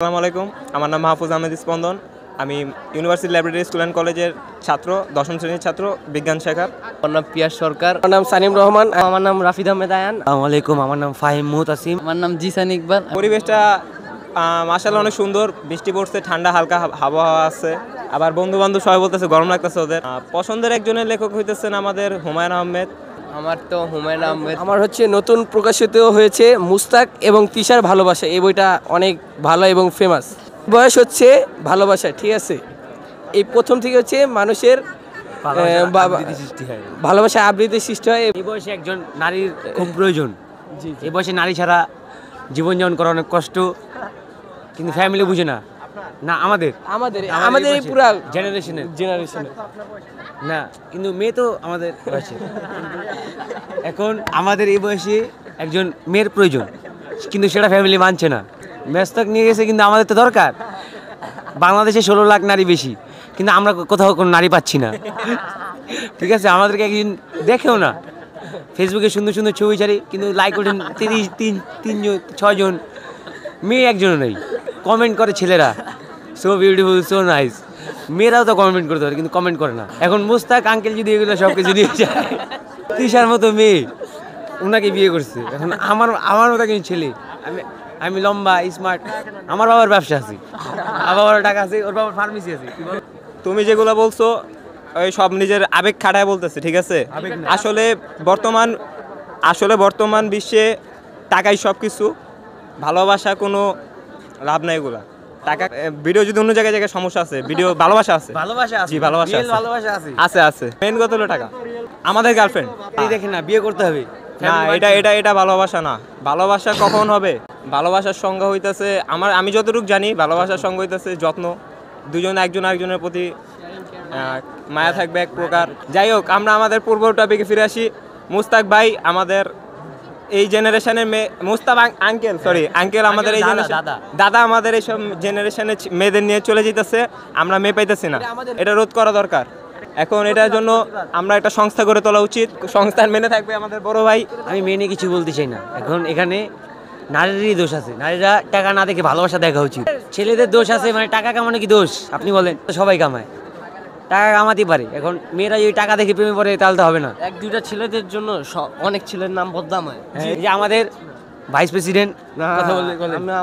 আসসালামু আলাইকুম। আমার নাম মাহফুজ আহমেদ স্পন্দন। আমি ইউনিভার্সিটি লাইব্রেরি স্কুল অ্যান্ড কলেজের ছাত্র, দশম শ্রেণীর ছাত্র, বিজ্ঞান শাখার। আমার নাম পিয়াস সরকার। আমার নাম সানিম রহমান। আমার নাম রাফিদ আহমেদ আয়ান। আসসালামু আলাইকুম, আমার নাম ফাহিম মুহতাসিম। আমার নাম জিসান ইকবাল। পরিবেশটা মাশাআল্লাহ অনেক সুন্দর, বৃষ্টি পড়ছে, ঠান্ডা হালকা আবহাওয়া আছে। আবার বন্ধু বান্ধব সবাই বলতেছে গরম লাগতেছে ওদের। পছন্দের একজনের লেখক হইতেছেন আমাদের হুমায়ুন আহমেদ। আমার তো হুমায়ুন আহমেদ। আমার নতুন প্রকাশিত হয়েছে মুস্তাক এবং তিশার ভালোবাসা। এই বইটা অনেক ভালো এবং ফেমাস। বয়স ভালোবাসা, ঠিক আছে। এই প্রথম থেকে মানুষের ভালোবাসা আবৃত্তি সৃষ্টি হয়। এই বয়সে একজন নারীর খুব প্রয়োজন। এই বয়সে নারী ছাড়া জীবনযাপন করা অনেক কষ্ট, কিন্তু ফ্যামিলি বুঝে না। না আমাদের এই পুরা জেনারেশনের না, কিন্তু মেয়ে তো আমাদের বয়সে। এখন আমাদের এই বয়সে একজন মেয়ের প্রয়োজন, কিন্তু সেটা ফ্যামিলি মানছে না। মেস্তক নিয়ে গেছে, কিন্তু আমাদের তো দরকার। বাংলাদেশে 16 লাখ নারী বেশি, কিন্তু আমরা কোথাও কোনো নারী পাচ্ছি না। ঠিক আছে, আমাদেরকে একদিন দেখেও না। ফেসবুকে সুন্দর সুন্দর ছবি ছাড়ি, কিন্তু লাইক ওঠেন 3জন 6জন, মেয়ে একজনও নেই। কমেন্ট করে ছেলেরা, সো বিউটিফুল, সো নাইস। মেয়েরাও তো কমেন্ট করতে পারে, কিন্তু কমেন্ট করে না। এখন মুস্তাক আঙ্কেল যদি এগুলো সব কিছু নিয়ে যায়, তিশার মতো মেয়ে ওনাকে বিয়ে করছে। এখন আমার মতো একজন ছেলে, আমি লম্বা, স্মার্ট, আমার বাবার ব্যবসা আছে, আমার বাবার টাকা আছে, ওর বাবার ফার্মেসি আছে। তুমি যেগুলো বলছো ওই সব নিজের আবেগ খাটায় বলতেছে, ঠিক আছে। আসলে বর্তমান বিশ্বে টাকাই সব কিছু, ভালোবাসা কোনো লাভ নাই। এগুলা টাকা ভিডিও যদি অন্য জায়গায় সমস্যা আছে, ভিডিও ভালোবাসা আছে, জি ভালোবাসা আছে। মেন কথা হলো টাকা। আমাদের গার্লফ্রেন্ড এই দেখেন না, বিয়ে করতে হবে না, এটা ভালোবাসা না। ভালোবাসা কখন হবে? ভালোবাসার সংজ্ঞা হইতেছে, আমি যতটুকু জানি, ভালোবাসার সংজ্ঞা হইতেছে যত্ন। দুজন একজন আরেকজনের প্রতি মায়া থাকবে এক প্রকার। যাই হোক, আমরা আমাদের পূর্ব টপিকে ফিরে আসি। মুস্তাক ভাই আমাদের এই জেনারেশনের আঙ্কেল আমাদের এই দাদা আমাদের এইসব জেনারেশনের মেয়েদের নিয়ে চলে যেতেছে। আমরা মেয়ে পাইতেছি না, এটা রোধ করা দরকার। এখন এটার জন্য আমরা একটা সংস্থা করে তোলা উচিত। সংস্থার মেনে থাকবে আমাদের বড় ভাই। আমি মেনে কিছু বলতে চাই না। এখন এখানে নারীরই দোষ আছে, নারীরা টাকা না দেখে ভালোবাসা দেখা উচিত। ছেলেদের দোষ আছে, মানে টাকা কামানো কি দোষ? আপনি বলেন, সবাই কামায়, টাকা কামাতে পারে। এখন মেয়েরা যদি টাকা দেখে প্রেমে পড়ে, তাহলে তো হবে না। 1-2টা ছেলেদের জন্য অনেক ছেলের নাম বদনাম হয়। এই যে আমাদের ভাইস প্রেসিডেন্ট কথা বলতে,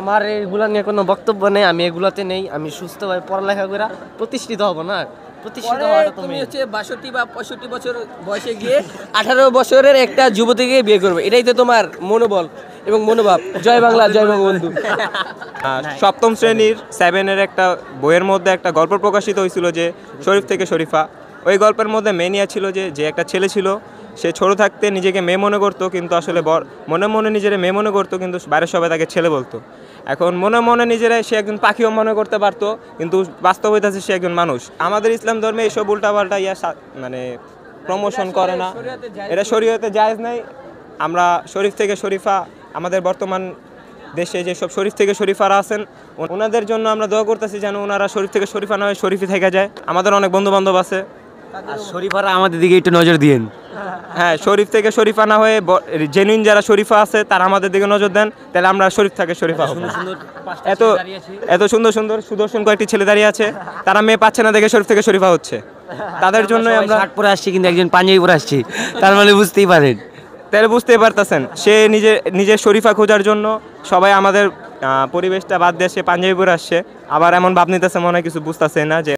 আমার এগুলা নিয়ে কোনো বক্তব্য নেই। আমি এগুলাতে নেই। আমি সুস্থভাবে পড়ালেখা করে প্রতিষ্ঠিত হব না। প্রতিষ্ঠিত হওয়াটা তুমি 62 বা 65 বছর বয়সে গিয়ে 18 বছরের একটা যুবতীকে বিয়ে করবে, এটাই তো তোমার মনোবল এবং মনোভাব। জয় বাংলা, জয় বঙ্গবন্ধু। সপ্তম শ্রেণীর 7-এর একটা বইয়ের মধ্যে একটা গল্প প্রকাশিত হয়েছিল, যে শরীফ থেকে শরীফা। ওই গল্পের মধ্যে মেনিয়া ছিল যে একটা ছেলে ছিল, সে ছোট থাকতে নিজেকে মেয়ে মনে করতো, কিন্তু আসলে মনে মনে নিজের মেয়ে মনে করতো, কিন্তু বাইরের সবাই তাকে ছেলে বলতো। এখন মনে মনে নিজেরা সে একজন পাখিও মনে করতে পারতো, কিন্তু বাস্তব হইতেছে সে একজন মানুষ। আমাদের ইসলাম ধর্মে এইসব উল্টাপাল্টা মানে প্রমোশন করে না, এটা শরীয়তে জায়েজ নাই। আমরা শরীফ থেকে শরীফা, আমাদের বর্তমান দেশে যেসব শরীফ থেকে শরীফারা আছেন, ওনাদের জন্য আমরা দোয়া করতেছি যেন ওনারা শরীফ থেকে শরীফা না হয়ে শরীফই থেকে যায়। আমাদের অনেক বন্ধু বান্ধব আছে, আর শরীফারা আমাদের দিকে একটু নজর দিয়েন। হ্যাঁ, শরীফ থেকে শরীফা না হয়ে জেনুইন যারা শরীফা আছে তারা আমাদের দিকে নজর দেন, তাহলে আমরা শরীফ থেকে শরীফা হব। এত সুন্দর সুন্দর সুদর্শন কয়েকটি ছেলে দাঁড়িয়ে আছে, তারা মেয়ে পাচ্ছে না দেখে শরীফ থেকে শরীফা হচ্ছে। তাদের জন্য আমরা শার্ট পরে আসছি, কিন্তু একজন পাঞ্জাবি পরে আসছি, তার মানে বুঝতেই পারেন। তাহলে বুঝতেই পারতেছেন, সে নিজের শরীফা খোঁজার জন্য সবাই আমাদের পরিবেশটা বাদ দিয়ে সে পাঞ্জাবি পরে আসছে। আবার এমন ভাব নিতেছে, মনে হয় কিছু বুঝতেছে না যে